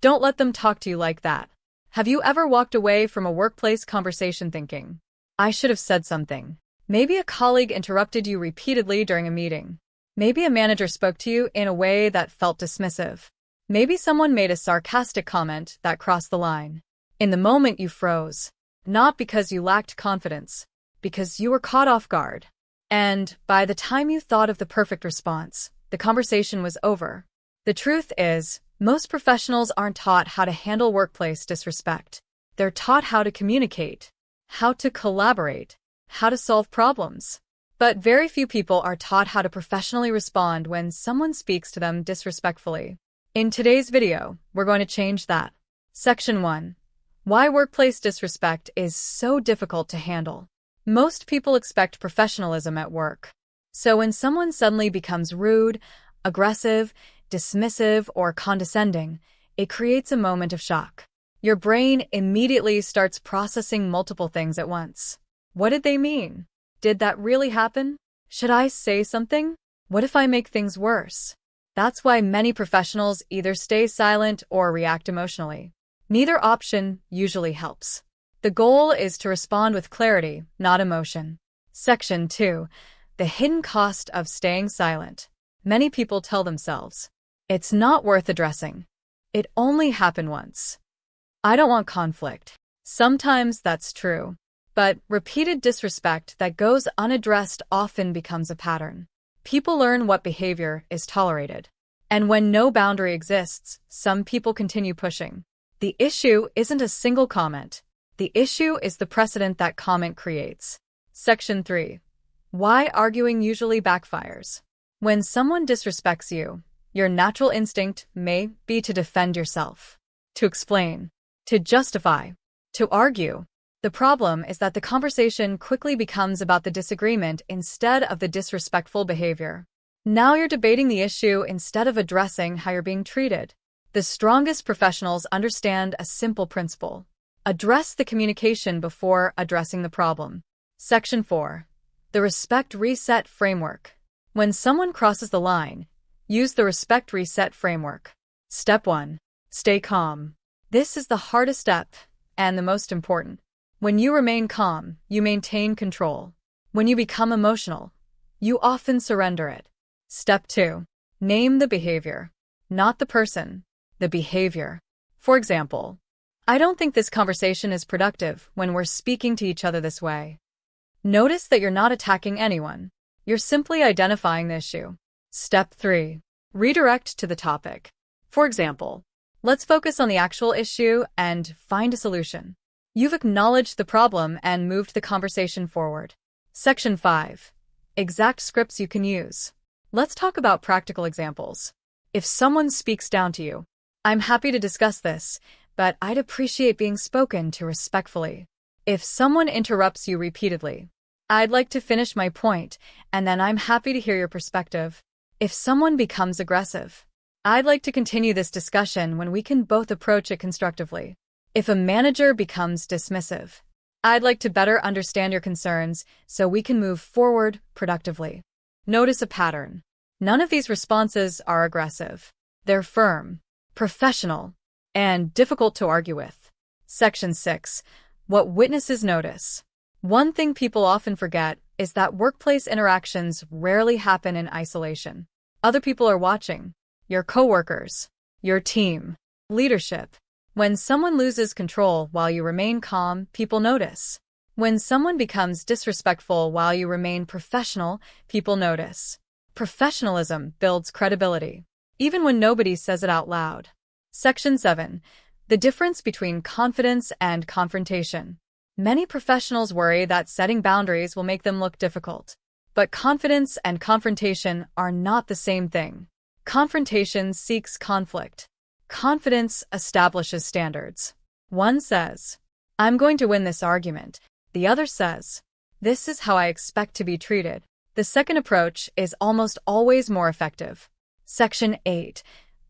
Don't let them talk to you like that. Have you ever walked away from a workplace conversation thinking, I should have said something? Maybe a colleague interrupted you repeatedly during a meeting. Maybe a manager spoke to you in a way that felt dismissive. Maybe someone made a sarcastic comment that crossed the line. In the moment you froze, not because you lacked confidence, because you were caught off guard. And by the time you thought of the perfect response, the conversation was over. The truth is, most professionals aren't taught how to handle workplace disrespect. They're taught how to communicate, how to collaborate, how to solve problems. But very few people are taught how to professionally respond when someone speaks to them disrespectfully. In today's video, we're going to change that. Section 1. Why workplace disrespect is so difficult to handle. Most people expect professionalism at work. So when someone suddenly becomes rude, aggressive, dismissive, or condescending, it creates a moment of shock. Your brain immediately starts processing multiple things at once. What did they mean? Did that really happen? Should I say something? What if I make things worse? That's why many professionals either stay silent or react emotionally. Neither option usually helps. The goal is to respond with clarity, not emotion. Section 2. The hidden cost of staying silent. Many people tell themselves, it's not worth addressing. It only happened once. I don't want conflict. Sometimes that's true. But repeated disrespect that goes unaddressed often becomes a pattern. People learn what behavior is tolerated. And when no boundary exists, some people continue pushing. The issue isn't a single comment. The issue is the precedent that comment creates. Section 3. Why arguing usually backfires. When someone disrespects you, your natural instinct may be to defend yourself, to explain, to justify, to argue. The problem is that the conversation quickly becomes about the disagreement instead of the disrespectful behavior. Now you're debating the issue instead of addressing how you're being treated. The strongest professionals understand a simple principle. Address the communication before addressing the problem. Section 4. The Respect Reset Framework. When someone crosses the line, use the Respect Reset Framework. Step 1. Stay calm. This is the hardest step and the most important. When you remain calm, you maintain control. When you become emotional, you often surrender it. Step 2. Name the behavior. Not the person, the behavior. For example, I don't think this conversation is productive when we're speaking to each other this way. Notice that you're not attacking anyone. You're simply identifying the issue. Step 3. Redirect to the topic. For example, let's focus on the actual issue and find a solution. You've acknowledged the problem and moved the conversation forward. Section 5. Exact scripts you can use. Let's talk about practical examples. If someone speaks down to you, I'm happy to discuss this, but I'd appreciate being spoken to respectfully. If someone interrupts you repeatedly, I'd like to finish my point, and then I'm happy to hear your perspective. If someone becomes aggressive, I'd like to continue this discussion when we can both approach it constructively. If a manager becomes dismissive, I'd like to better understand your concerns so we can move forward productively. Notice a pattern. None of these responses are aggressive. They're firm, professional, and difficult to argue with. Section 6. What witnesses notice. One thing people often forget is that workplace interactions rarely happen in isolation. Other people are watching. Your coworkers, your team, leadership. When someone loses control while you remain calm, people notice. When someone becomes disrespectful while you remain professional, people notice. Professionalism builds credibility, even when nobody says it out loud. Section 7. The difference between confidence and confrontation. Many professionals worry that setting boundaries will make them look difficult. But confidence and confrontation are not the same thing. Confrontation seeks conflict. Confidence establishes standards. One says, I'm going to win this argument. The other says, this is how I expect to be treated. The second approach is almost always more effective. Section 8.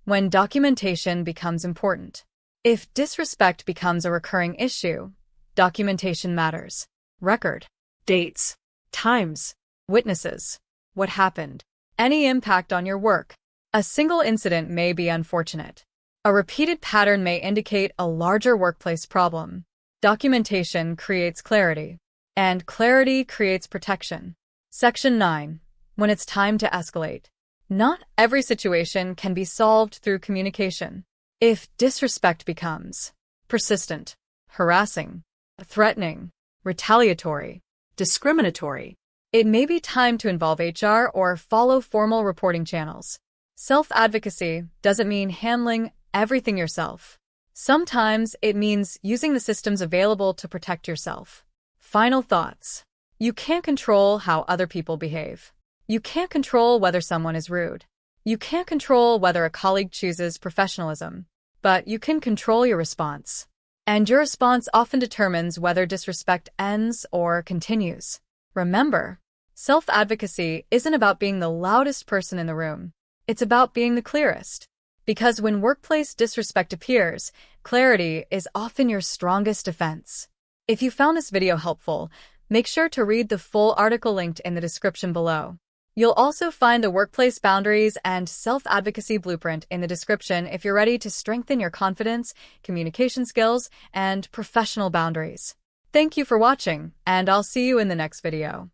When documentation becomes important. If disrespect becomes a recurring issue, documentation matters. Record, dates, times, witnesses, what happened, any impact on your work. A single incident may be unfortunate, A repeated pattern may indicate a larger workplace problem. Documentation creates clarity, and clarity creates protection. Section 9. When it's time to escalate. Not every situation can be solved through communication. If disrespect becomes persistent, harassing, threatening, retaliatory, discriminatory, it may be time to involve HR or follow formal reporting channels. Self-advocacy doesn't mean handling everything yourself. Sometimes it means using the systems available to protect yourself. Final thoughts. You can't control how other people behave. You can't control whether someone is rude. You can't control whether a colleague chooses professionalism, but you can control your response. And your response often determines whether disrespect ends or continues. Remember, self-advocacy isn't about being the loudest person in the room. It's about being the clearest. Because when workplace disrespect appears, clarity is often your strongest defense. If you found this video helpful, make sure to read the full article linked in the description below. You'll also find the workplace boundaries and self-advocacy blueprint in the description if you're ready to strengthen your confidence, communication skills, and professional boundaries. Thank you for watching, and I'll see you in the next video.